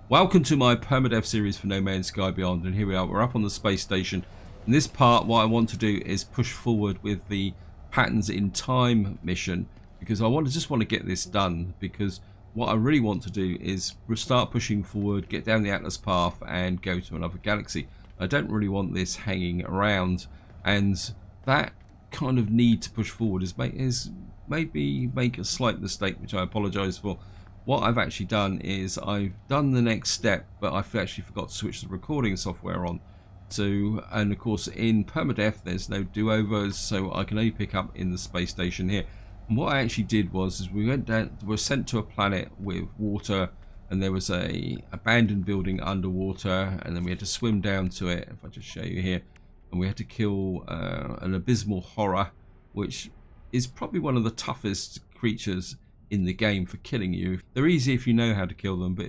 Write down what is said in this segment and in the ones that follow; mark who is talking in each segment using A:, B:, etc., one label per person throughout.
A: Welcome to my Permadeath series for No Man's Sky Beyond, and here we are, we're up on the space station. In this part, what I want to do is push forward with the Patterns in Time mission, because I just want to get this done, because what I really want to do is start pushing forward, get down the Atlas path and go to another galaxy. I don't really want this hanging around, and that kind of need to push forward has made me make a slight mistake, which I apologise for. What I've actually done is I've done the next step, but I've actually forgot to switch the recording software on. And of course in Permadeath there's no do-overs, so I can only pick up in the space station here. And what I actually did was we were sent to a planet with water, and there was a abandoned building underwater, and then we had to swim down to it. If I just show you here, and we had to kill an abysmal horror, which is probably one of the toughest creatures in the game for killing you. They're easy if you know how to kill them, but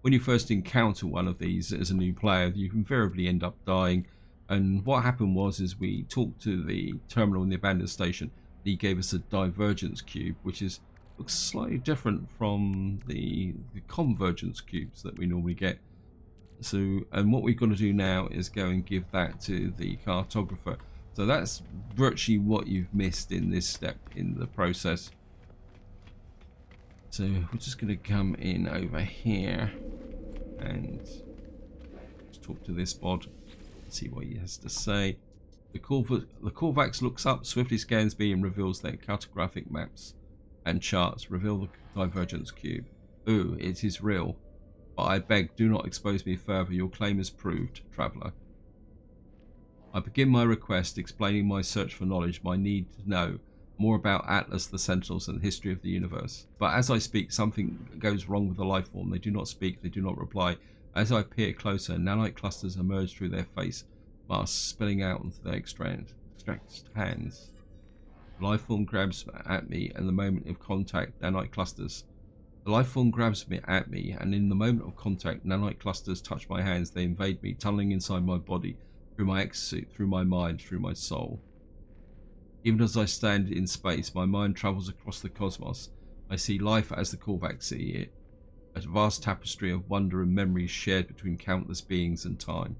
A: when you first encounter one of these as a new player, you invariably end up dying. And what happened was we talked to the terminal in the abandoned station. He gave us a divergence cube, which looks slightly different from the convergence cubes that we normally get. And what we've got to do now is go and give that to the cartographer. So that's virtually what you've missed in this step in the process. So we're just going to come in over here and just talk to this bod, see what he has to say. The Corvax looks up, swiftly scans me and reveals their cartographic maps and charts. Reveal the divergence cube. Ooh, it is real. But I beg, do not expose me further. Your claim is proved, traveller. I begin my request explaining my search for knowledge, my need to know more about Atlas, the Sentinels, and the history of the universe. But as I speak, something goes wrong with the life form. They do not speak, they do not reply. As I peer closer, nanite clusters emerge through their face masks, spilling out onto their extracted hands. The life form grabs at me, and the moment of contact, nanite clusters. The life form grabs at me, and in the moment of contact, nanite clusters touch my hands. They invade me, tunneling inside my body, through my exosuit, through my mind, through my soul. Even as I stand in space, my mind travels across the cosmos. I see life as the Corvax see it, a vast tapestry of wonder and memories shared between countless beings and time.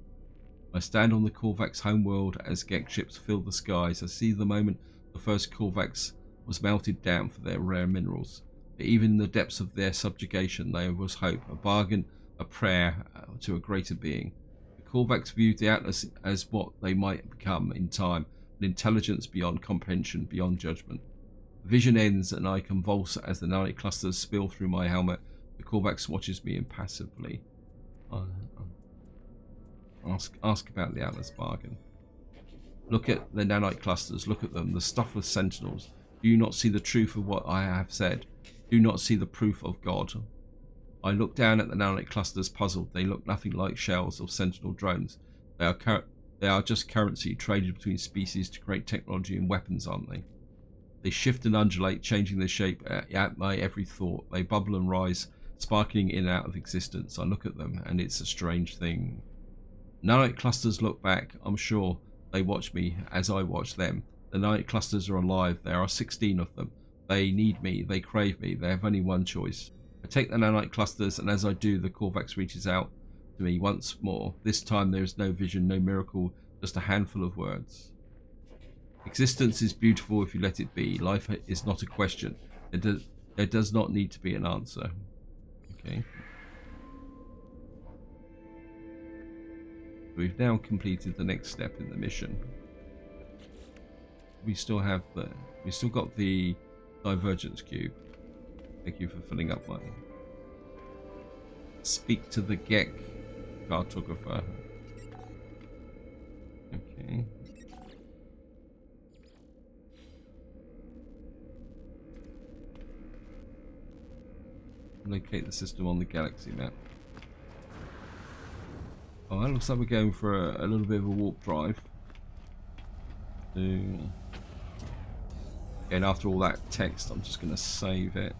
A: I stand on the Corvax homeworld as Gek ships fill the skies. I see the moment the first Corvax was melted down for their rare minerals. But even in the depths of their subjugation, there was hope, a bargain, a prayer to a greater being. The Corvax viewed the Atlas as what they might become in time. Intelligence beyond comprehension, beyond judgment. The vision ends and I convulse as the nanite clusters spill through my helmet. The Corvax watches me impassively. Ask about the Atlas bargain. Look at the nanite clusters, look at them, the stuff of Sentinels. Do you not see the truth of what I have said? Do you not see the proof of God? I look down at the nanite clusters puzzled. They look nothing like shells of Sentinel drones. They are just currency traded between species to create technology and weapons, aren't they? They shift and undulate, changing their shape at my every thought. They bubble and rise, sparkling in and out of existence. I look at them, and it's a strange thing. Nanite clusters look back. I'm sure they watch me as I watch them. The nanite clusters are alive. There are 16 of them. They need me. They crave me. They have only one choice. I take the nanite clusters, and as I do, the Corvax reaches out to me once more. This time there is no vision, no miracle, just a handful of words. Existence is beautiful if you let it be. Life is not a question. There does not need to be an answer. Okay. We've now completed the next step in the mission. We still got the divergence cube. Thank you for filling up my. Speak to the Gek cartographer. Okay. Locate the system on the galaxy map. Oh, it looks like we're going for a little bit of a warp drive. And after all that text, I'm just going to save it.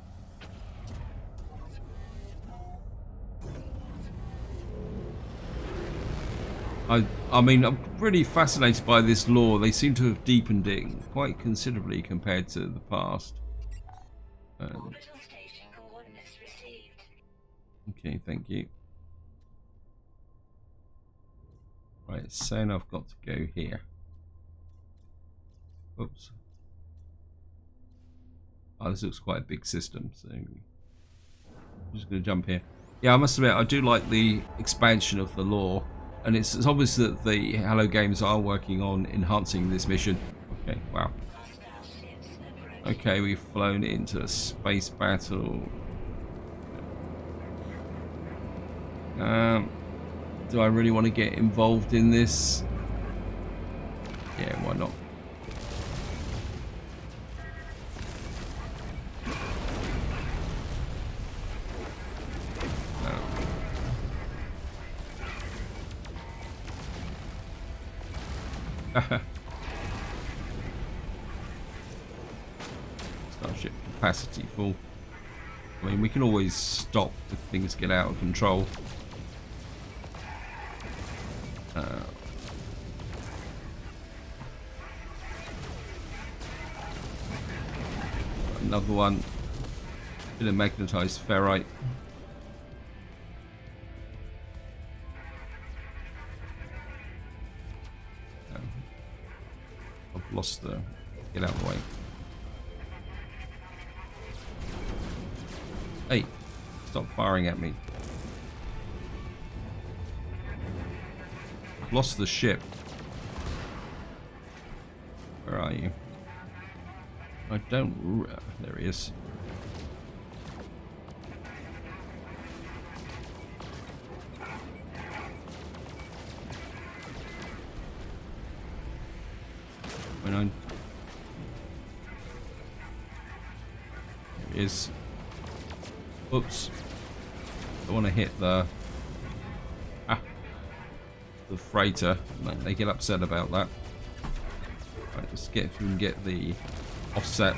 A: I mean, I'm really fascinated by this lore. They seem to have deepened it quite considerably compared to the past. Okay, thank you. Right, it's saying I've got to go here. Oops. Oh, this looks quite a big system, so I'm just going to jump here. Yeah, I must admit, I do like the expansion of the lore, and it's obvious that the Hello Games are working on enhancing this mission. Okay, wow. Okay, we've flown into a space battle. Do I really want to get involved in this? Yeah, why not? Starship capacity full. I mean, we can always stop if things get out of control. Another one. Bit of magnetized ferrite. I've lost the... Get out of the way. Hey, stop firing at me. I've lost the ship. Where are you? I don't... There he is. When I... There he is. Oops. I want to hit the... the freighter. They get upset about that. Right, let's get if we can get the offset.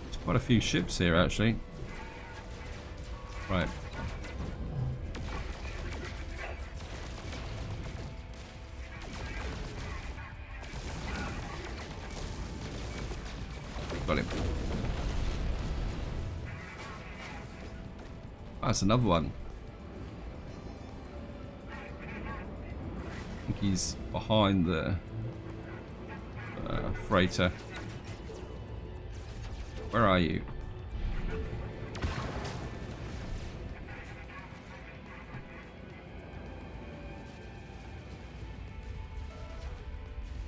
A: There's quite a few ships here actually. Right. Got him. Oh, that's another one. I think he's behind the freighter. Where are you?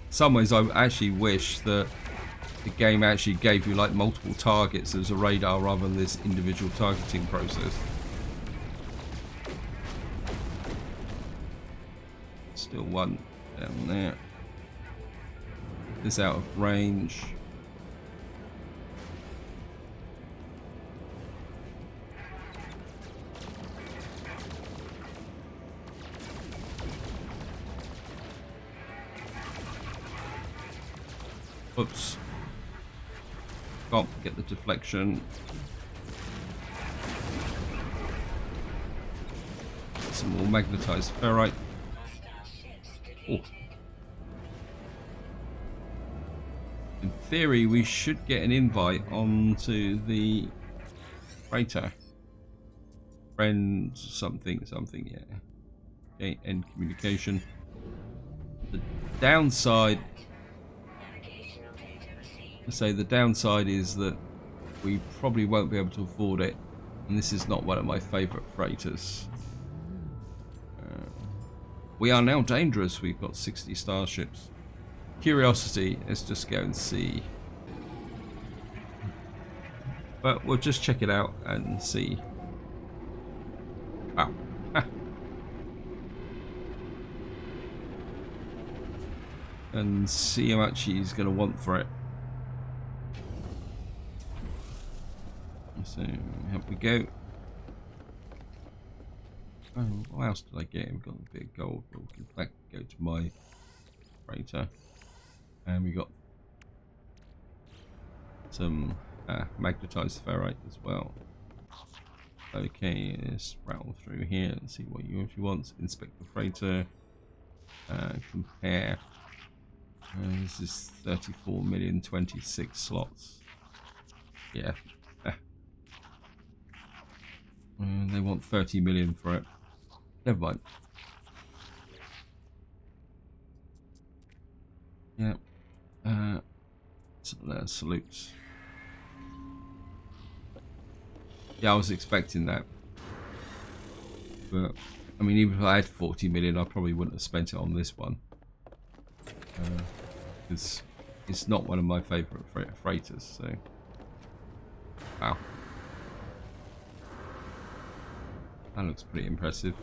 A: In some ways, I actually wish that the game actually gave you like multiple targets as a radar rather than this individual targeting process. Still one down there. This out of range. Oops. Can't get the deflection. Some more magnetized ferrite. Oh. In theory, we should get an invite onto the freighter. Friend something, yeah. Okay, end communication. The downside... the downside is that we probably won't be able to afford it, and this is not one of my favourite freighters. We are now dangerous. We've got 60 starships. Curiosity, let's just go and see. But we'll just check it out and see. Wow. And see how much he's going to want for it. So, here we go. Oh, what else did I get? We've got a bit of gold. We'll give that go to my freighter. And we got some magnetized ferrite as well. Okay, let's rattle through here and see what you actually want. Inspect the freighter. Compare. This is 34 million, 26 slots. Yeah. They want 30 million for it. Never mind. Yeah. Salutes. Yeah, I was expecting that. But, I mean, even if I had 40 million, I probably wouldn't have spent it on this one. Because it's not one of my favourite freighters, so... Wow. That looks pretty impressive.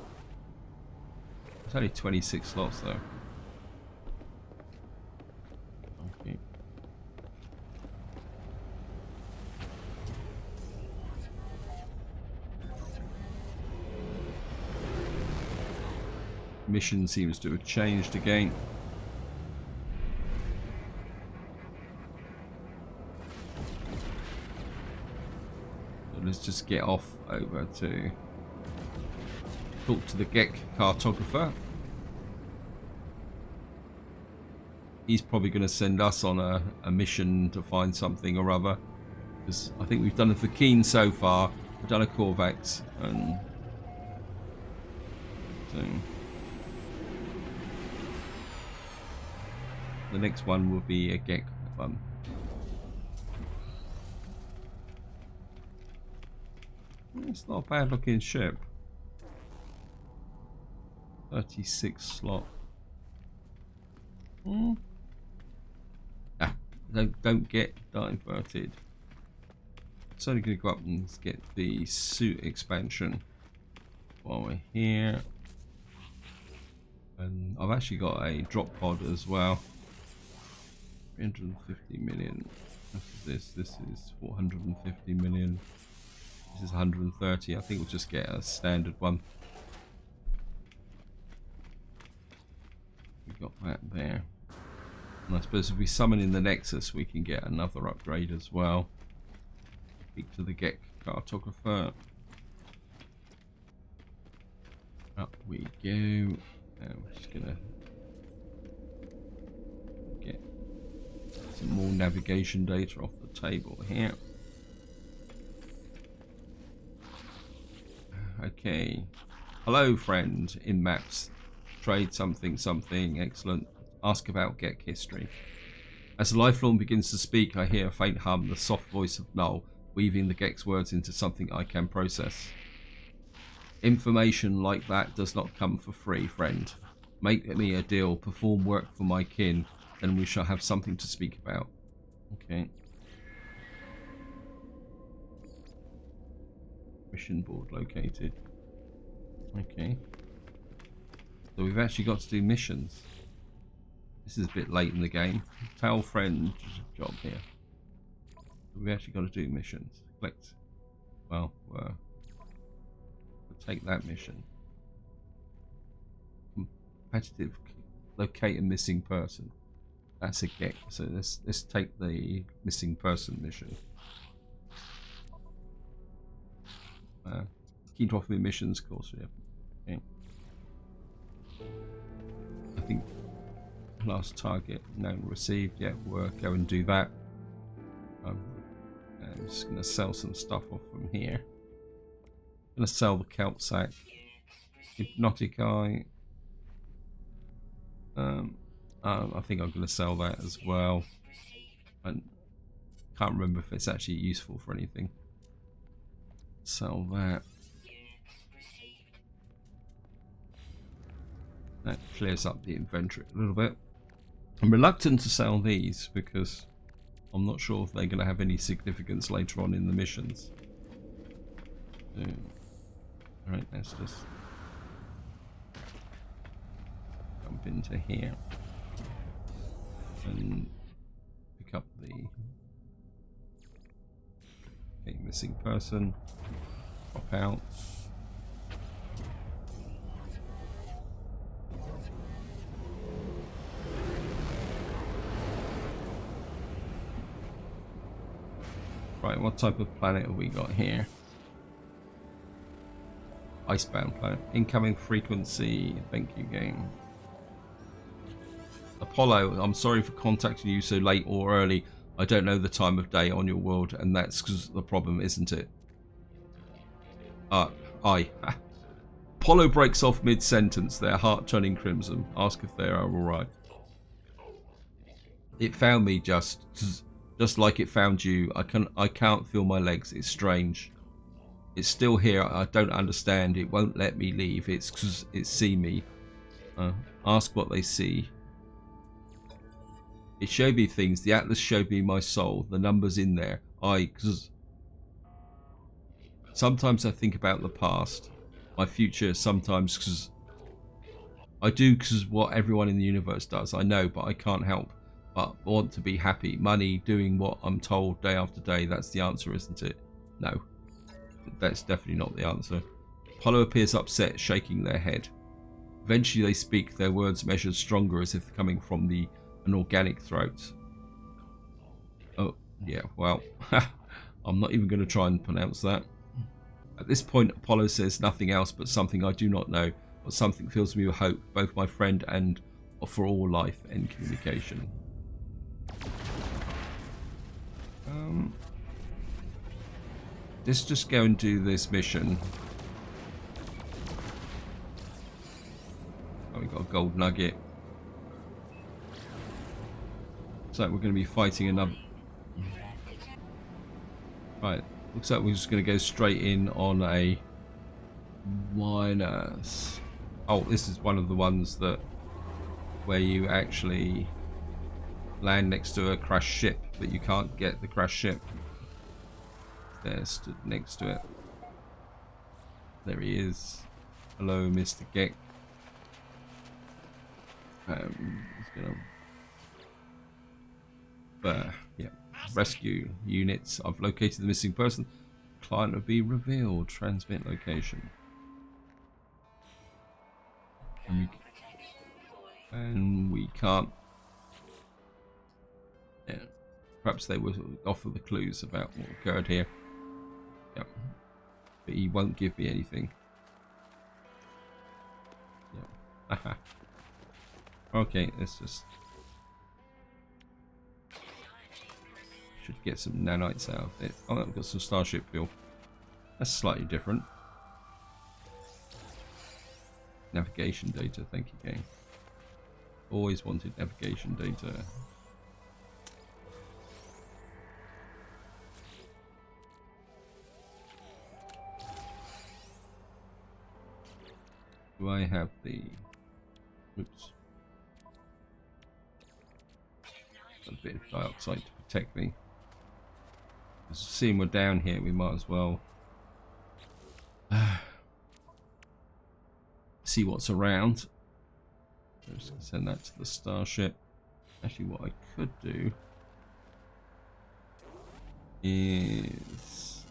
A: It's only 26 slots, though. Okay. Mission seems to have changed again. So let's just get off over to talk to the Gek cartographer. He's probably going to send us on a mission to find something or other. Because I think we've done a Vakeen so far. We've done a Korvax. And so the next one will be a Gek one. It's not a bad looking ship. 36 slot. Don't get diverted. It's only going to go up and get the suit expansion while we're here. And I've actually got a drop pod as well. 350 million. This is 450 million. This is 130. I think we'll just get a standard one. We got that there. And I suppose if we summon in the Nexus, we can get another upgrade as well. Speak to the Gek cartographer. Up we go. And we're just gonna get some more navigation data off the table here. Okay. Hello, friend in maps. Trade something, something. Excellent. Ask about Gek history. As the lifelorn begins to speak, I hear a faint hum, the soft voice of Null, weaving the Gek's words into something I can process. Information like that does not come for free, friend. Make me a deal, perform work for my kin, then we shall have something to speak about. Okay. Mission board located. Okay. So we've actually got to do missions. This is a bit late in the game. Tell friend job here. We've actually got to do missions. Collect. Well, we'll take that mission. Competitive. Locate a missing person. That's a Gek. So let's take the missing person mission. Keep off the missions course. Yeah. Okay. I think. Last target known received. Yeah, we'll go and do that. I'm just going to sell some stuff off from here. I'm going to sell the kelp sack. Hypnotic eye. I think I'm going to sell that as well. And can't remember if it's actually useful for anything. Sell that. That clears up the inventory a little bit. I'm reluctant to sell these because I'm not sure if they're going to have any significance later on in the missions. Alright, let's just jump into here and pick up the missing person, drop out. Right, what type of planet have we got here? Icebound planet. Incoming frequency. Thank you, game. The Apollo, I'm sorry for contacting you so late or early. I don't know the time of day on your world, and that's because the problem, isn't it? Apollo breaks off mid-sentence, their heart turning crimson. Ask if they are alright. It found me just like it found you. I can't feel my legs. It's strange. It's still here. I don't understand. It won't let me leave. It's because it see me. Ask what they see. It showed me things. The atlas showed me my soul. The numbers in there. Because sometimes I think about the past, my future. Sometimes because I do, because what everyone in the universe does. I know, but I can't help. But I want to be happy. Money, doing what I'm told day after day. That's the answer, isn't it? No. That's definitely not the answer. Paulo appears upset, shaking their head. Eventually they speak, their words measured stronger as if coming from an organic throat. Oh, yeah, well, I'm not even going to try and pronounce that. At this point, Apollo says nothing else but something I do not know, but something fills me with hope, both my friend and for all life and communication. Let's just go and do this mission. Oh, we got a gold nugget. So we're going to be fighting another. Right, looks like we're just going to go straight in on a minus. Oh, this is one of the ones that where you actually land next to a crashed ship, but you can't get the crashed ship. There, stood next to it. There he is. Hello, Mr. Geck. He's gonna. Yeah. Rescue units. I've located the missing person. Client will be revealed. Transmit location. And we can't. Yeah. Perhaps they will offer the clues about what occurred here. Yep. But he won't give me anything. Yep. Okay, let's just. Should get some nanites out of it. Oh, we've got some starship fuel. That's slightly different. Navigation data, thank you, game. Always wanted navigation data. Do I have the... Oops. A bit of dioxide to protect me. Seeing we're down here, we might as well see what's around. I'm just going to send that to the starship. Actually, what I could do is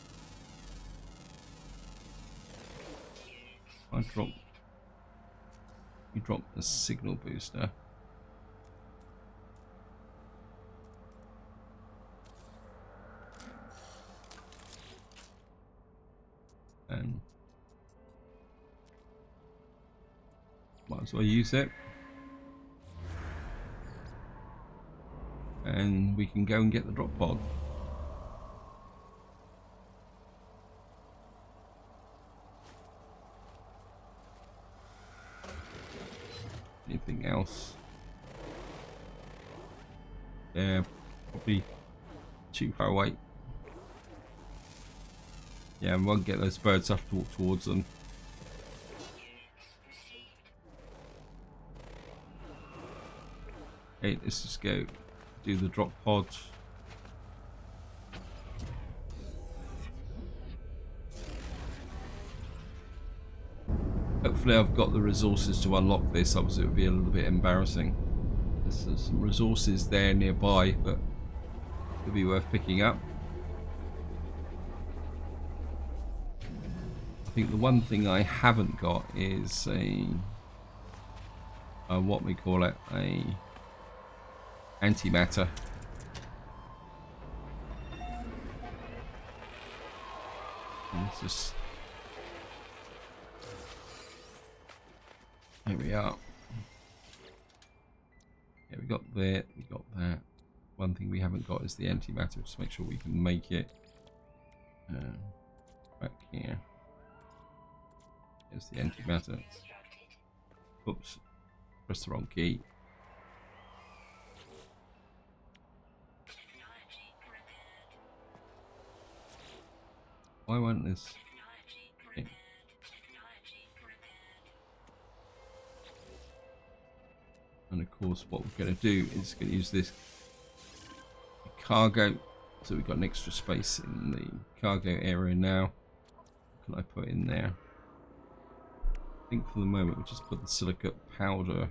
A: you drop the signal booster. And might as well use it. And we can go and get the drop pod. Anything else? Yeah, probably too far away. Yeah, we won't get those birds. Have to walk towards them. Okay, let's just go do the drop pod. Hopefully I've got the resources to unlock this, otherwise it would be a little bit embarrassing. There's some resources there nearby that could be worth picking up. I think the one thing I haven't got is a what we call it, a antimatter. Let's just... Here we are. There we we got that, we got that. One thing we haven't got is the antimatter. Just make sure we can make it. Back here. There's the antimatter. Oops, press the wrong key. Why won't this? Okay. And of course, what we're going to do is going to use this cargo. So we've got an extra space in the cargo area now. What can I put in there? I think for the moment we'll just put the silicate powder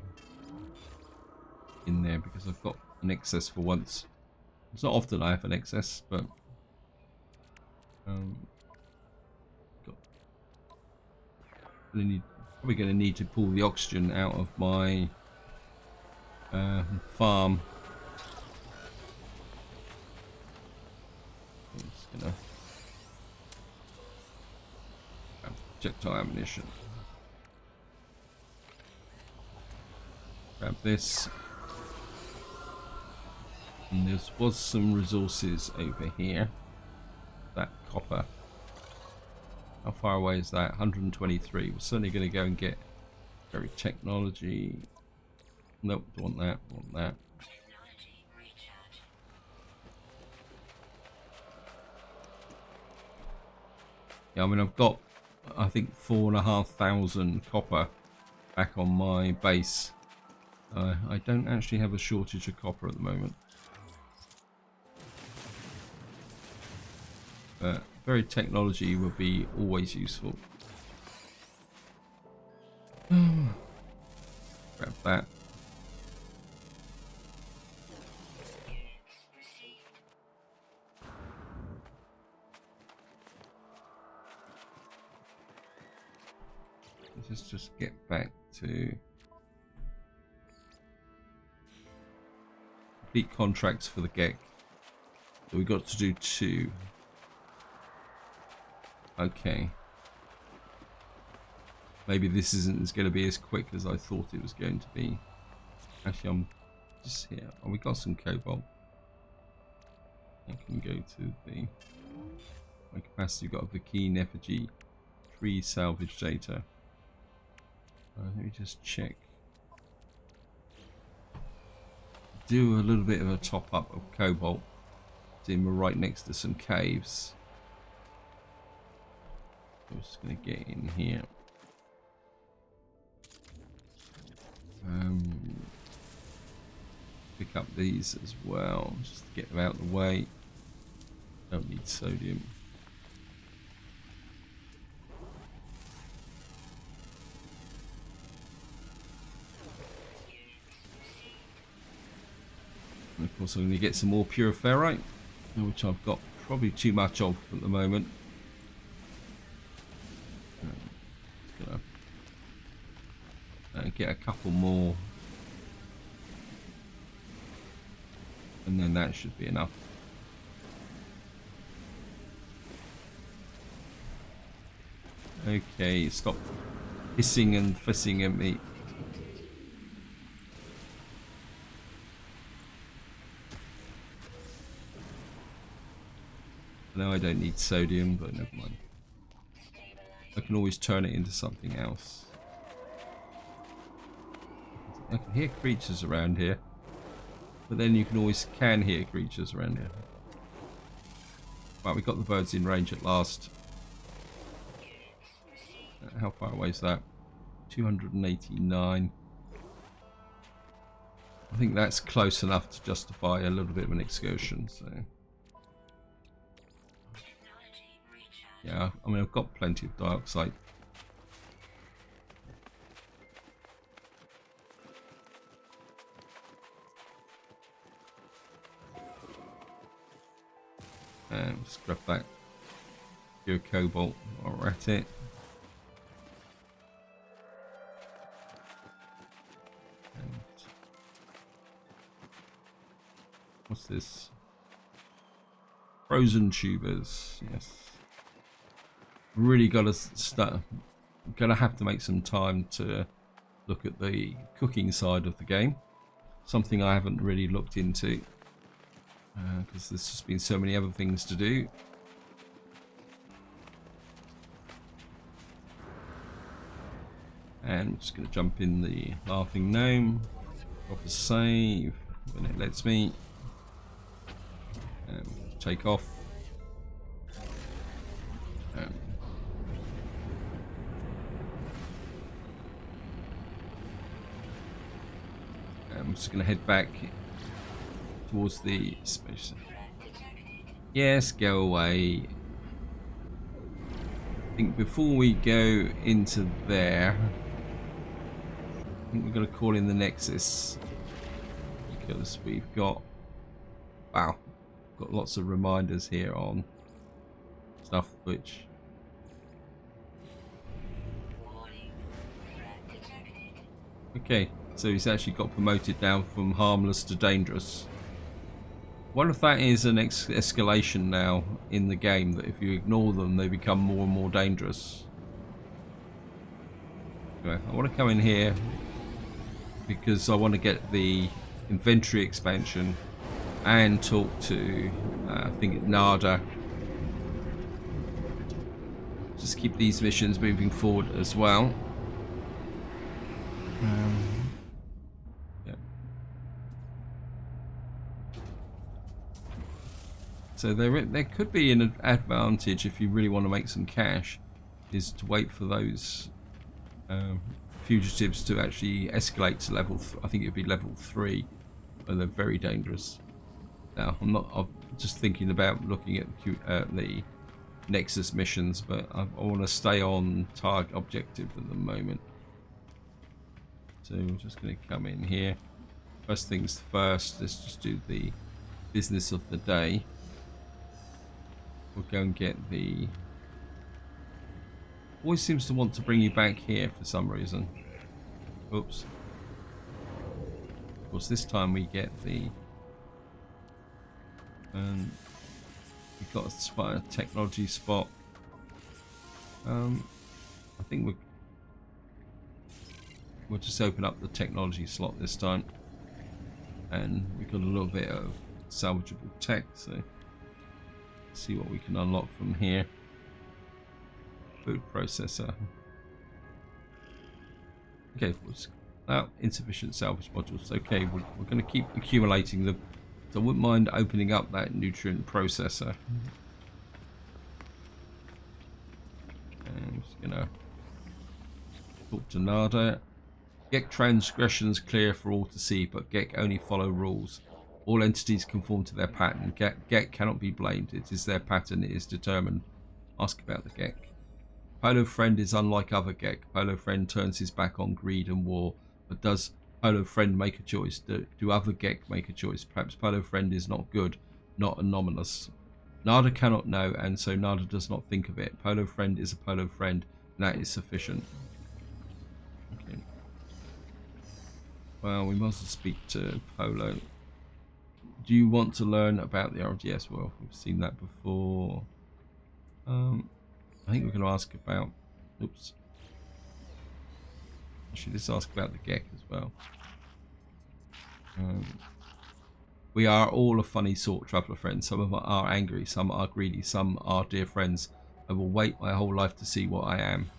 A: in there because I've got an excess for once. It's not often I have an excess, but probably going to need to pull the oxygen out of my farm. I'm just going to have projectile ammunition. Grab this. And there was some resources over here. That copper. How far away is that? 123. We're certainly going to go and get very technology. Nope, don't want that. Want that. Yeah, I mean I've got I think 4,500 copper back on my base. I don't actually have a shortage of copper at the moment. But very technology would be always useful. Grab that. Let's just get back to complete contracts for the GEC. So we got to do 2. Okay. Maybe this isn't going to be as quick as I thought it was going to be. Actually, I'm just here. Oh, we got some cobalt. I can go to the my capacity. We've got a keen effigy, 3 salvage data. Let me just check. Do a little bit of a top up of cobalt. See, we're right next to some caves. I'm just going to get in here. Pick up these as well, just to get them out of the way. Don't need sodium. And of course I'm going to get some more pure ferrite, which I've got probably too much of at the moment. Get a couple more, and then that should be enough. Okay, stop hissing and fussing at me. No, I don't need sodium, but never mind. I can always turn it into something else. I can hear creatures around here, but then you can always hear creatures around here. Right, we got the birds in range at last. How far away is that? 289. I think that's close enough to justify a little bit of an excursion. So, yeah, I mean I've got plenty of dioxide. Just grab that pure cobalt while we're at it. And what's this? Frozen tubers. Yes. Really got to start. Gonna have to make some time to look at the cooking side of the game. something I haven't really looked into because there's just been so many other things to do. And I'm just going to jump in the laughing gnome, drop a save when it lets me, and take off. I'm just going to head back towards the space. Yes, go away. I think before we go into there, I think we're going to call in the Nexus because we've got, wow, got lots of reminders here on stuff which okay, so he's actually got promoted now from harmless to dangerous. What if that is an escalation now in the game, that if you ignore them they become more and more dangerous? Anyway, I want to come in here because I want to get the inventory expansion and talk to I think Nada. Just keep these missions moving forward as well. Yeah. So there could be an advantage if you really want to make some cash, is to wait for those fugitives to actually escalate to level. I think it would be level 3, and they're very dangerous. Now I'm just thinking about looking at the Nexus missions, but I want to stay on target objective at the moment. So we're just going to come in here. First things first, let's just do the business of the day. We'll go and get the... Always seems to want to bring you back here for some reason. Oops. Of course, this time we get the... we've got a technology spot. I think we'll just open up the technology slot this time, and we've got a little bit of salvageable tech, so let's see what we can unlock from here. Food processor. Okay, insufficient salvage modules. Okay, we're going to keep accumulating them, so I wouldn't mind opening up that nutrient processor. And I'm just going to talk to Nada. Gek transgressions clear for all to see, but Gek only follow rules. All entities conform to their pattern. Gek cannot be blamed. It is their pattern. It is determined. Ask about the Gek. Paulo Friend is unlike other Gek. Paulo Friend turns his back on greed and war. But does Paulo Friend make a choice? Do other Gek make a choice? Perhaps Paulo Friend is not good, not anomalous. Nada cannot know, and so Nada does not think of it. Paulo Friend is a Paulo Friend, and that is sufficient. Okay. Well, we must speak to Paulo. Do you want to learn about the RDS? Well, we've seen that before. I think we're going to ask about... Oops. Actually, let's ask about the Gek as well. We are all a funny sort, traveller friends. Some of us are angry, some are greedy, some are dear friends. I will wait my whole life to see what I am.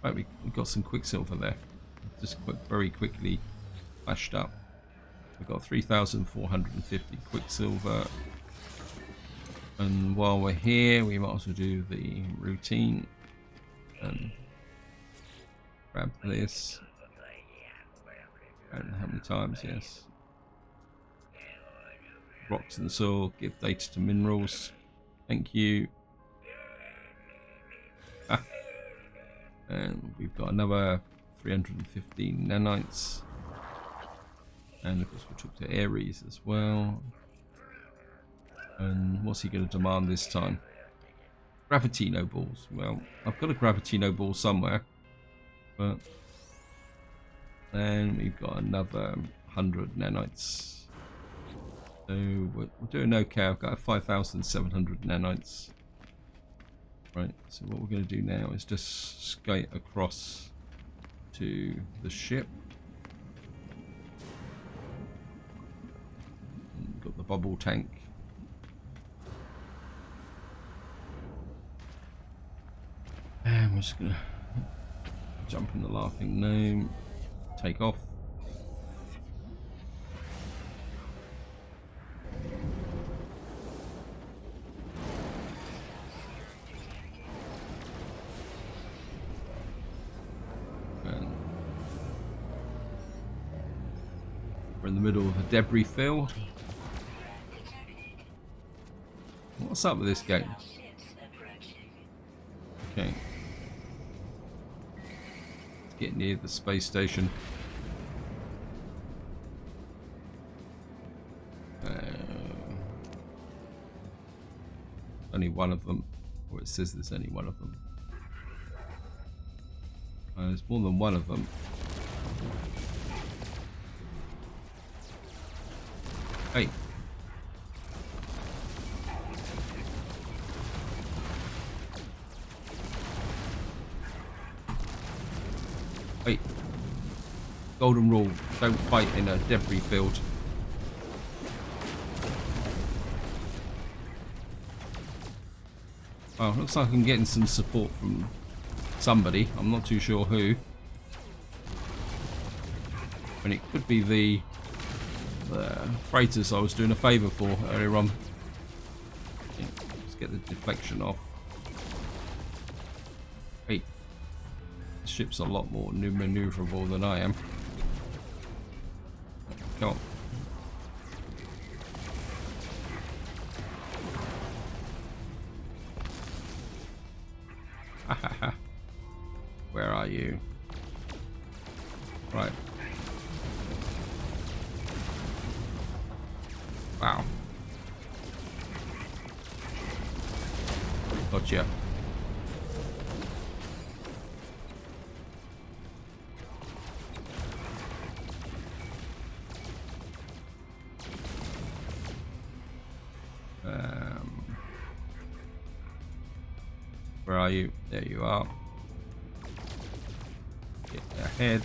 A: Right, we've got some quicksilver there. Just very quickly flashed up. We've got 3,450 quicksilver. And while we're here, we might also do the routine and grab this. And how many times? Yes. Rocks and soil, give data to minerals. Thank you. Ah. And we've got another 315 nanites. And of course we'll talk to Ares as well. And what's he going to demand this time? Gravitino balls. Well, I've got a Gravitino ball somewhere. But then we've got another 100 nanites. So we're doing okay. I've got 5,700 nanites. Right, so what we're going to do now is just skate across to the ship. bubble tank. And we're just gonna jump in the laughing gnome, take off. And we're in the middle of a debris field. What's up with this game? Okay. Let's get near the space station. Only one of them, or it says there's only one of them. There's more than one of them. Hey. Wait. Golden rule, don't fight in a debris field. Oh, looks like I'm getting some support from somebody. I'm not too sure who. And it could be the freighters I was doing a favour for earlier on. Let's get the deflection off. Hey. This ship's a lot more manoeuvrable than I am. Come on. Where are you? Right. Wow. Gotcha. Where are you? There you are. Get ahead.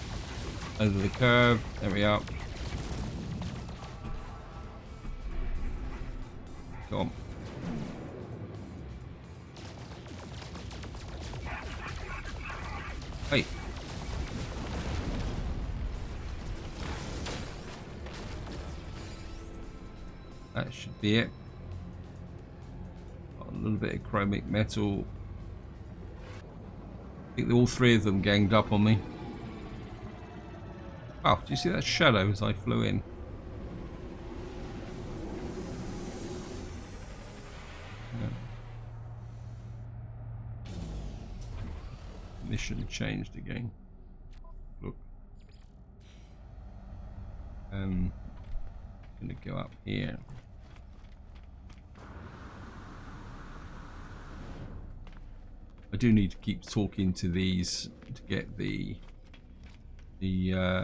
A: Over the curve. There we are. Come on. Hey. That should be it. Got a little bit of chromic metal. I think all three of them ganged up on me. Oh, do you see that shadow as I flew in? Yeah. Mission changed again. Look. I'm gonna go up here. I do need to keep talking to these to get the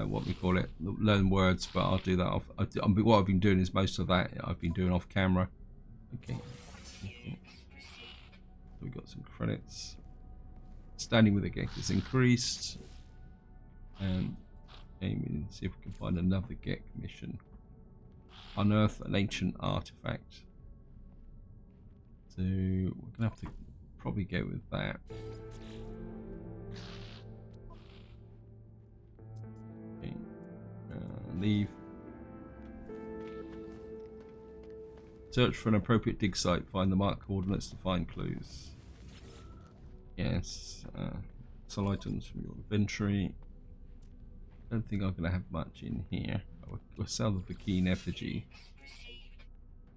A: what we call it, learn words, but I'll do that off. What I've been doing is most of that I've been doing off camera. Okay. We've got some credits. Standing with the Gek is increased, and aiming to see if we can find another Gek mission. Unearth an ancient artifact. So we're gonna have to probably go with that. Okay. Leave. Search for an appropriate dig site. Find the marked coordinates to find clues. Yes. Sell items from your inventory. Don't think I'm going to have much in here. We'll sell the keen effigy.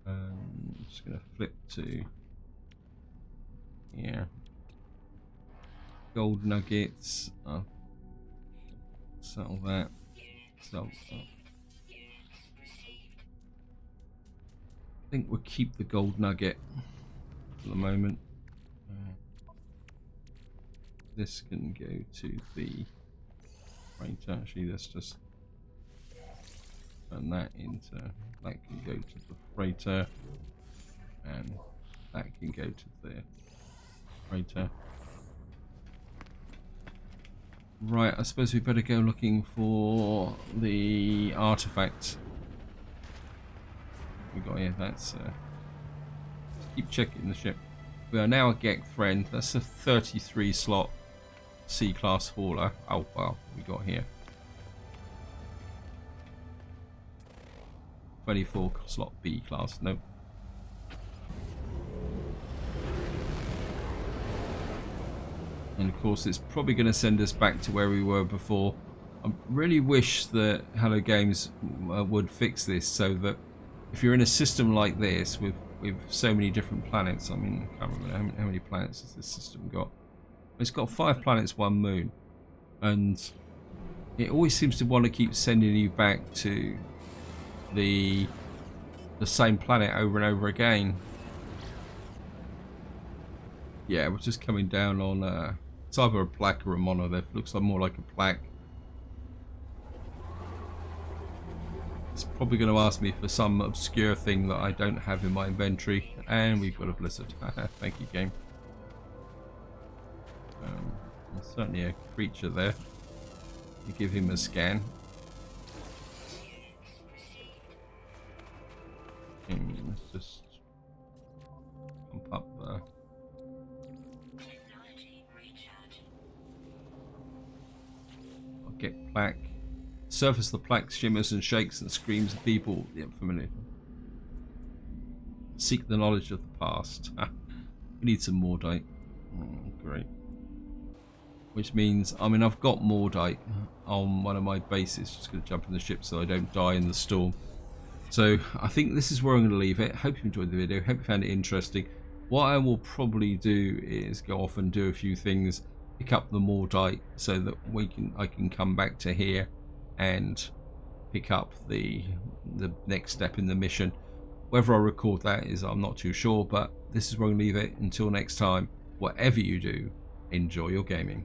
A: I'm just going to flip to here. Gold nuggets. Sell that. Sell that. I think we'll keep the gold nugget for the moment. This can go to the freighter. Actually, let's just turn that into. That can go to the freighter, and that can go to the freighter. Right, I suppose we better go looking for the artifact. we got here? That's keep checking the ship. We are now a Gek friend. That's a 33 slot C-class hauler. Oh wow, we got here 24 slot B class. Nope. And of course it's probably going to send us back to where we were before. I really wish that Hello Games would fix this so that if you're in a system like this with so many different planets, I mean, I can't remember how many planets has this system got. It's got 5 planets, 1 moon, and it always seems to want to keep sending you back to the same planet over and over again. Yeah, we're just coming down on it's either a plaque or a monolith. Looks like more like a plaque. It's probably going to ask me for some obscure thing that I don't have in my inventory, and we've got a blizzard. Thank you, game. There's certainly a creature there. You give him a scan. Let's just pump up the Get plaque. Surface of the plaque shimmers and shakes and screams at people. Yeah, familiar. Seek the knowledge of the past. We need some Mordite. Great. Which means, I mean, I've got Mordite on one of my bases. Just going to jump in the ship so I don't die in the storm. So I think this is where I'm going to leave it. Hope you enjoyed the video. Hope you found it interesting. What I will probably do is go off and do a few things. Pick up the Mordite so that I can come back to here and pick up the next step in the mission. Whether I record that is I'm not too sure, but this is where I'm going to leave it. Until next time, whatever you do, enjoy your gaming.